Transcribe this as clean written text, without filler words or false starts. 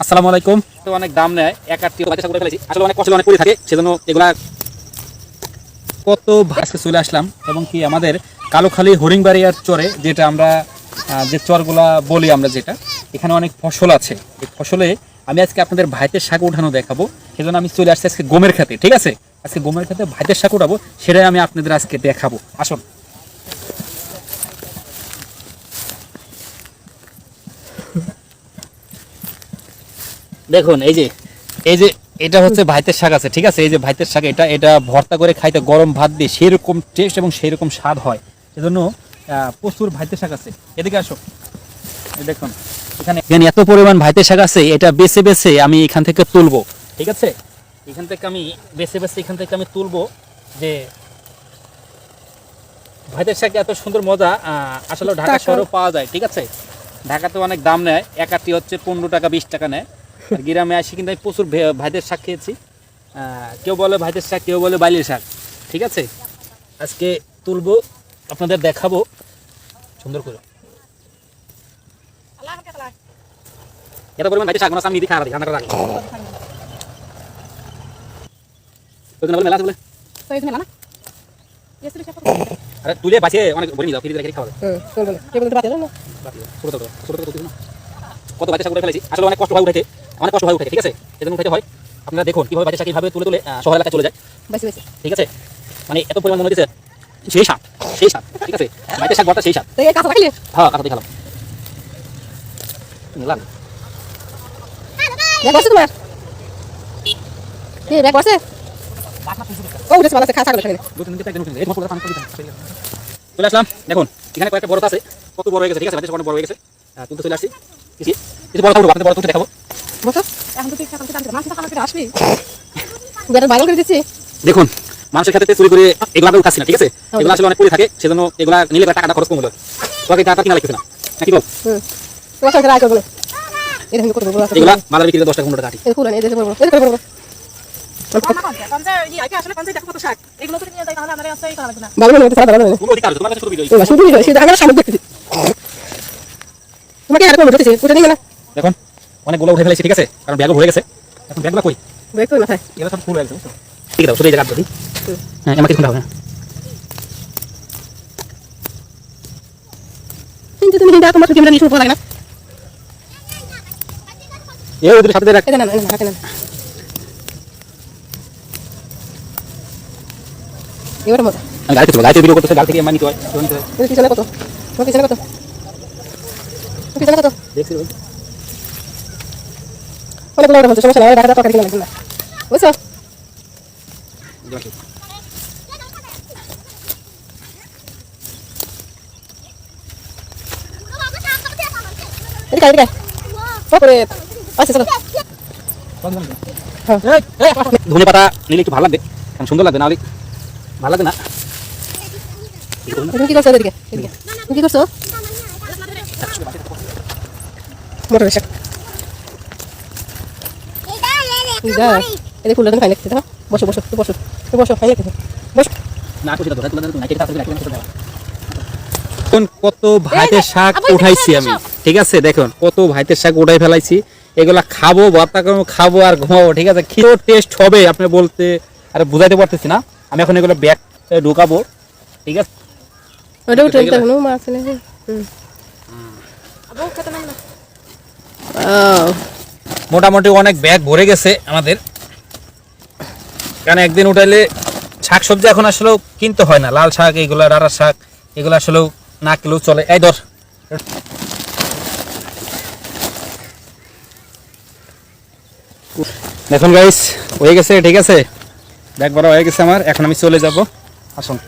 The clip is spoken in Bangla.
আসসালামু আলাইকুম। তো অনেক দাম নেয়, এক আটটি বাচ্চা করে ফেলেছি, আসলে অনেক কষ্ট অনেক পড়ে থাকে, সেজন্য এগুলা কত ভাসকে চলে আসলাম। এবং কি আমাদের কালোখালী হরিংবাড়িয়ার চরে, যেটা আমরা যে চরগুলা বলি আমরা, যেটা এখানে অনেক ফসল আছে, এই ফসলে আমি আজকে আপনাদের ভাইতের শাক উঠানো দেখাবো। সেজন্য আমি চলে আসছি আজকে গমের খেতে। ঠিক আছে, আজকে গমের খেতে ভাইতের শাক উঠাবো, সেটাই আমি আপনাদের আজকে দেখাবো। আসুন। দেখুন, এই যে এটা হচ্ছে ভাইতের শাক আছে। ঠিক আছে, এই যে ভাইতের শাক, এটা ভর্তা করে খাইতে গরম ভাত দিয়ে সেরকম টেস্ট এবং সেরকম স্বাদ হয়। সেজন্য প্রচুর ভাইতের শাক আছে। এদিকে আসো, দেখুন এখানে এত পরিমাণ ভাইতের শাক আছে, এটা বেছে বেছে আমি এখান থেকে তুলবো। ঠিক আছে, এখান থেকে আমি বেছে বেছে এখান থেকে আমি তুলবো। যে ভাইতের শাক এত সুন্দর মজা আসলে ঢাকা শহরেও পাওয়া যায়। ঠিক আছে, ঢাকাতে অনেক দাম নেয়, এক আটটি হচ্ছে 15 টাকা 20 টাকা নেয়। গ্রামে আসি কিন্তু আমি প্রচুর ভাইদের শাক খেয়েছি। কেউ বলে ভাইদের শাক, কেউ বলে বাইলের শাক। ঠিক আছে, আজকে তুলবো, আপনাদের দেখাবো সুন্দর করে। এত পরিমাণ ভাইদের শাক মানে আমি খাওয়া রান্না করা বলে আরে তুলে বাঁচিয়ে অনেক বলে নিয়ে যাও, ফিরে রেখে খাওয়া কত বাচ্চা শাক উঠে ফেলেছি, আসলে অনেক কষ্ট হয় উঠেছে, অনেক কষ্ট হয় উঠে। ঠিক আছে, সেজন্য উঠাতে হয়। আপনারা দেখুন কিভাবে বাচ্চা শাক কিভাবে তুলে তুলে শহর এলাকায় চলে যায়। ঠিক আছে, মানে এত পরিমাণ মনে হচ্ছে সেই শাক, সেই শাক। ঠিক আছে, বাচ্চা শাক বর্তা সেই শাক। হ্যাঁ, কাঁচা দিয়ে খেলাম। চলে আসলাম, দেখুন এখানে কয়েকটা বড় আছে, কত বড় হয়ে গেছে। ঠিক আছে, কত বড় হয়ে গেছে, তুলতে চলে আসছি। কিছু বড় থাকবো, আপনাদের বড় তুলতে দেখাবো। দেখুন, মানুষের ক্ষেত্রে চুরি করে এগুলা আমি উঠাচ্ছি না। ঠিক আছে, এগুলো আসলে অনেক পড়ে থাকে, সেজন্য এগুলা নিলে টাকাটা খরচ কম হলো। তোকে টাকা কিনা লাগতেছে না, কি বল? এগুলা বাজারে বিক্রি 10 টাকা 15 টাকা আটি। দেখুন অনেকগুলো উঠে ফেলেছি। ঠিক আছে, কারণ ব্যাগও ভরে গেছে। এখন ব্যাগগুলো কই? এগুলো সব ফুল হয়ে গেছে। ঠিক আছে, শুধু এই জায়গা দিই। হ্যাঁ, আমাকে খুঁজে হবে না। কিন্তু তুমি হিন্দা তোমার ক্যামেরা নিয়ে শুরু করা লাগে না। এই ওদের সাথে রাখ। না রাখ না। এবারে মত। আমি গাড়িতে ভিডিও করতেছি, গাড়ি থেকে মানি তো হয়। তুমি পিছনে কত? তুমি পিছনে কত? তুমি পিছনে কত? দেখছি ভাই। অনেক বড় হচ্ছে, সমস্যা নাই, ঢাকাটা টাকা কিনা লাগবে না। বুঝছো? এদিকে পরে আচ্ছা চলো। ধনে পাতা নিলে একটু ভালো লাগবে, কারণ সুন্দর লাগবে, না হলে ভালো লাগবে না। তুমি কি করছো? এদিকে তুমি কি করছো? মোটর শাক এদিকে ফুল খাই লাগছে। বসো বসো বসো বসো, খাই লাগছে। বসো না, খুশি দাও, তোমরা না কেটে তাড়াতাড়ি কত ভাইতের শাক উঠাইছি আমি। ঠিক আছে, দেখুন কত ভাইতের শাক উঠাই ফেলাইছি। এগুলা খাবো, ভর্তা করবো, খাবো আর ঘুমাবো। ঠিক আছে, কি টেস্ট হবে আপনি বলতে আর বুঝাইতে পারতেছি না। আমি এখন এগুলো ব্যাগ ঢুকাবো। ঠিক আছে, মোটামুটি অনেক ব্যাগ ভরে গেছে আমাদের, কারণ একদিন উঠাইলে শাক সবজি এখন আসলেও কিনতে হয় না। লাল শাক, এগুলা ডাঁড়া শাক, এগুলো আসলেও না কিনলেও চলে। এই ধর, দেখুন গাইস হয়ে গেছে। ঠিক আছে, ব্যাগ ভরা হয়ে গেছে আমার, এখন আমি চলে যাব। আসুন।